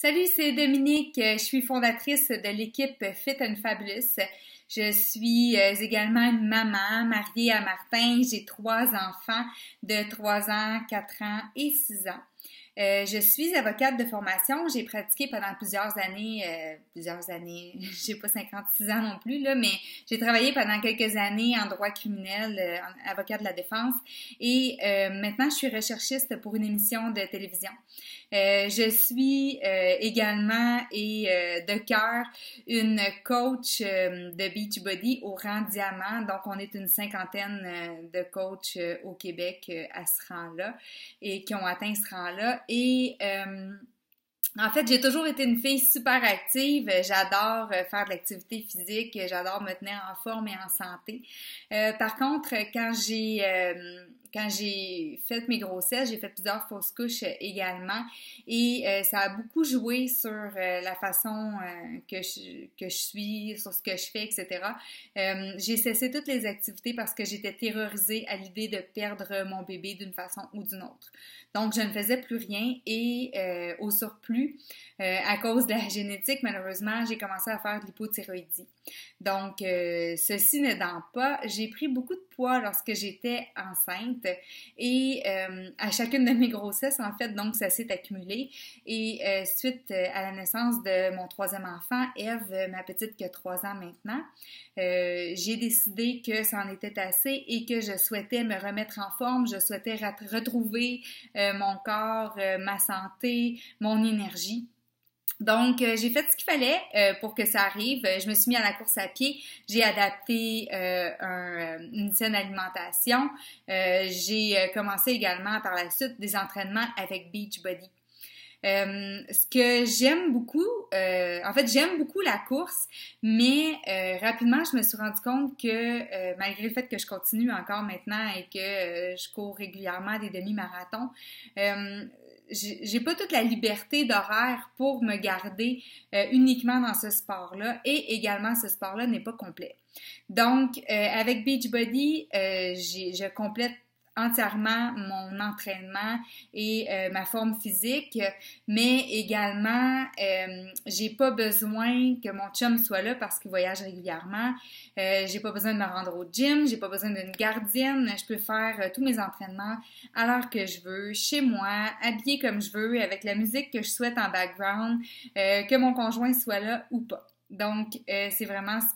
Salut, c'est Dominique. Je suis fondatrice de l'équipe Fit and Fabulous. Je suis également une maman mariée à Martin. J'ai 3 enfants de 3 ans, 4 ans et 6 ans. Je suis avocate de formation. J'ai pratiqué pendant plusieurs années, j'ai pas 56 ans non plus, là, mais j'ai travaillé pendant quelques années en droit criminel, avocat de la défense. Et maintenant, je suis recherchiste pour une émission de télévision. Je suis également et de cœur une coach de Beachbody au rang diamant. Donc, on est une cinquantaine de coachs au Québec à ce rang-là et qui ont atteint ce rang-là. Et en fait, j'ai toujours été une fille super active. J'adore faire de l'activité physique. J'adore me tenir en forme et en santé. Par contre, quand j'ai fait mes grossesses, j'ai fait plusieurs fausses couches également et ça a beaucoup joué sur la façon que je suis, sur ce que je fais, etc. J'ai cessé toutes les activités parce que j'étais terrorisée à l'idée de perdre mon bébé d'une façon ou d'une autre. Donc, je ne faisais plus rien et au surplus, à cause de la génétique, malheureusement, j'ai commencé à faire de l'hypothyroïdie. Donc, ceci n'aidant pas, j'ai pris beaucoup de poids lorsque j'étais enceinte et à chacune de mes grossesses, en fait, donc ça s'est accumulé. Et suite à la naissance de mon troisième enfant, Eve, ma petite qui a 3 ans maintenant, j'ai décidé que ça en était assez et que je souhaitais me remettre en forme, je souhaitais retrouver mon corps, ma santé, mon énergie. Donc, j'ai fait ce qu'il fallait pour que ça arrive. Je me suis mis à la course à pied. J'ai adapté une saine alimentation. J'ai commencé également par la suite des entraînements avec Beachbody. Ce que j'aime beaucoup, en fait, j'aime beaucoup la course, mais rapidement, je me suis rendu compte que malgré le fait que je continue encore maintenant et que je cours régulièrement des demi-marathons, j'ai pas toute la liberté d'horaire pour me garder uniquement dans ce sport-là et également ce sport-là n'est pas complet. Donc, avec Beachbody, je complète entièrement mon entraînement et ma forme physique, mais également j'ai pas besoin que mon chum soit là parce qu'il voyage régulièrement. J'ai pas besoin de me rendre au gym, j'ai pas besoin d'une gardienne. Je peux faire tous mes entraînements à l'heure que je veux, chez moi, habillée comme je veux, avec la musique que je souhaite en background, que mon conjoint soit là ou pas. Donc, c'est vraiment ce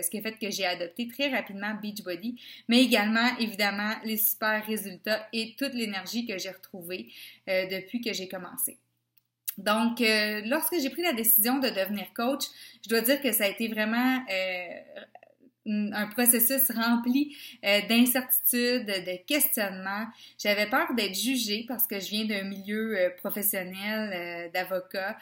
qui a fait que j'ai adopté très rapidement Beachbody, mais également, évidemment, les super résultats et toute l'énergie que j'ai retrouvée depuis que j'ai commencé. Donc, lorsque j'ai pris la décision de devenir coach, je dois dire que ça a été vraiment un processus rempli d'incertitudes, de questionnements. J'avais peur d'être jugée parce que je viens d'un milieu professionnel d'avocat.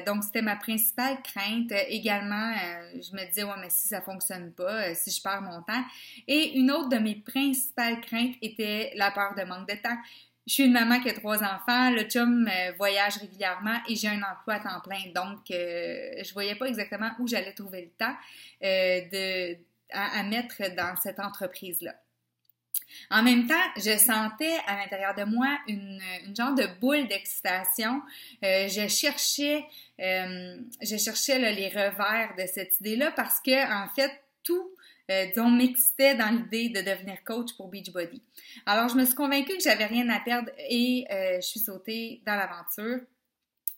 Donc c'était ma principale crainte. Également, je me disais, ouais, mais si ça fonctionne pas, si je perds mon temps. Et une autre de mes principales craintes était la peur de manque de temps. Je suis une maman qui a 3 enfants, le chum voyage régulièrement et j'ai un emploi à temps plein. Donc, je voyais pas exactement où j'allais trouver le temps à mettre dans cette entreprise-là. En même temps, je sentais à l'intérieur de moi une genre de boule d'excitation. Je cherchais là, les revers de cette idée-là parce que, en fait, tout disons, m'excitait dans l'idée de devenir coach pour Beachbody. Alors, je me suis convaincue que j'avais rien à perdre et je suis sautée dans l'aventure.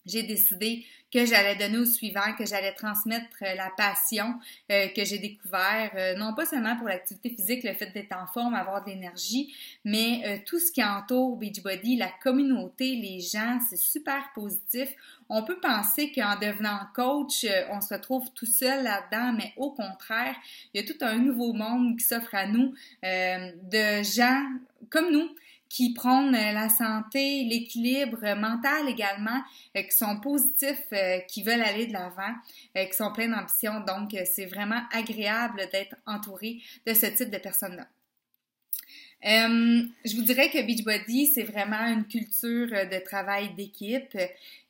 J'ai décidé que j'allais donner au suivant, que j'allais transmettre la passion que j'ai découvert, non pas seulement pour l'activité physique, le fait d'être en forme, avoir de l'énergie, mais tout ce qui entoure Beachbody, la communauté, les gens, c'est super positif. On peut penser qu'en devenant coach, on se retrouve tout seul là-dedans, mais au contraire, il y a tout un nouveau monde qui s'offre à nous, de gens comme nous, qui prônent la santé, l'équilibre mental également, qui sont positifs, qui veulent aller de l'avant, qui sont pleins d'ambition. Donc, c'est vraiment agréable d'être entouré de ce type de personnes-là. Je vous dirais que Beachbody, c'est vraiment une culture de travail d'équipe.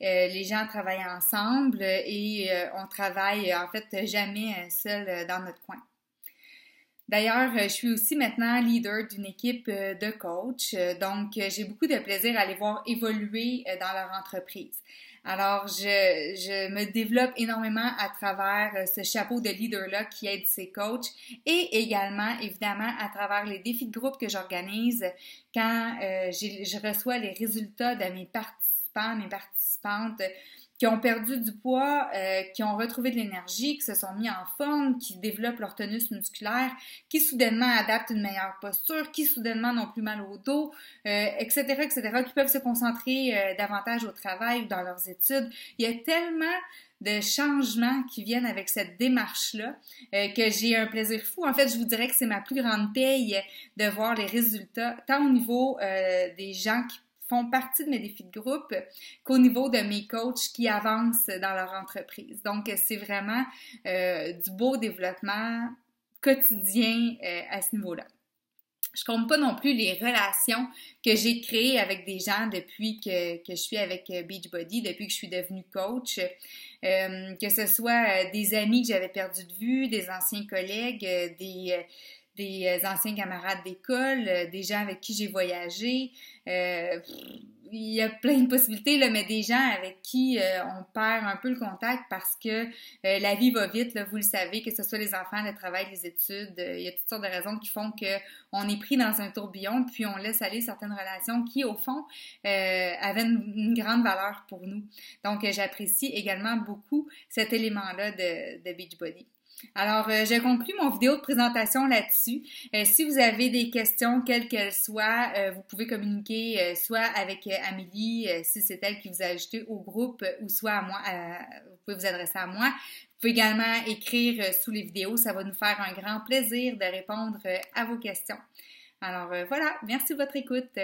Les gens travaillent ensemble et on travaille en fait jamais seul dans notre coin. D'ailleurs, je suis aussi maintenant leader d'une équipe de coach, donc j'ai beaucoup de plaisir à les voir évoluer dans leur entreprise. Alors, je me développe énormément à travers ce chapeau de leader-là qui aide ces coachs et également, évidemment, à travers les défis de groupe que j'organise quand je reçois les résultats de mes participants, mes participantes qui ont perdu du poids, qui ont retrouvé de l'énergie, qui se sont mis en forme, qui développent leur tonus musculaire, qui soudainement adaptent une meilleure posture, qui soudainement n'ont plus mal au dos, etc., etc., qui peuvent se concentrer davantage au travail ou dans leurs études. Il y a tellement de changements qui viennent avec cette démarche-là que j'ai un plaisir fou. En fait, je vous dirais que c'est ma plus grande paye de voir les résultats, tant au niveau des gens qui font partie de mes défis de groupe qu'au niveau de mes coachs qui avancent dans leur entreprise. Donc, c'est vraiment du beau développement quotidien à ce niveau-là. Je compte pas non plus les relations que j'ai créées avec des gens depuis que je suis avec Beachbody, depuis que je suis devenue coach, que ce soit des amis que j'avais perdus de vue, des anciens collègues, des anciens camarades d'école, des gens avec qui j'ai voyagé. Il y a plein de possibilités, là, mais des gens avec qui on perd un peu le contact parce que la vie va vite, là, vous le savez, que ce soit les enfants, le travail, les études, il y a toutes sortes de raisons qui font qu'on est pris dans un tourbillon, puis on laisse aller certaines relations qui, au fond, avaient une grande valeur pour nous. Donc, j'apprécie également beaucoup cet élément-là de Beachbody. Alors, je conclue mon vidéo de présentation là-dessus. Si vous avez des questions, quelles qu'elles soient, vous pouvez communiquer soit avec Amélie, si c'est elle qui vous a ajouté au groupe, ou soit à moi, vous pouvez vous adresser à moi. Vous pouvez également écrire sous les vidéos, ça va nous faire un grand plaisir de répondre à vos questions. Alors voilà, merci de votre écoute.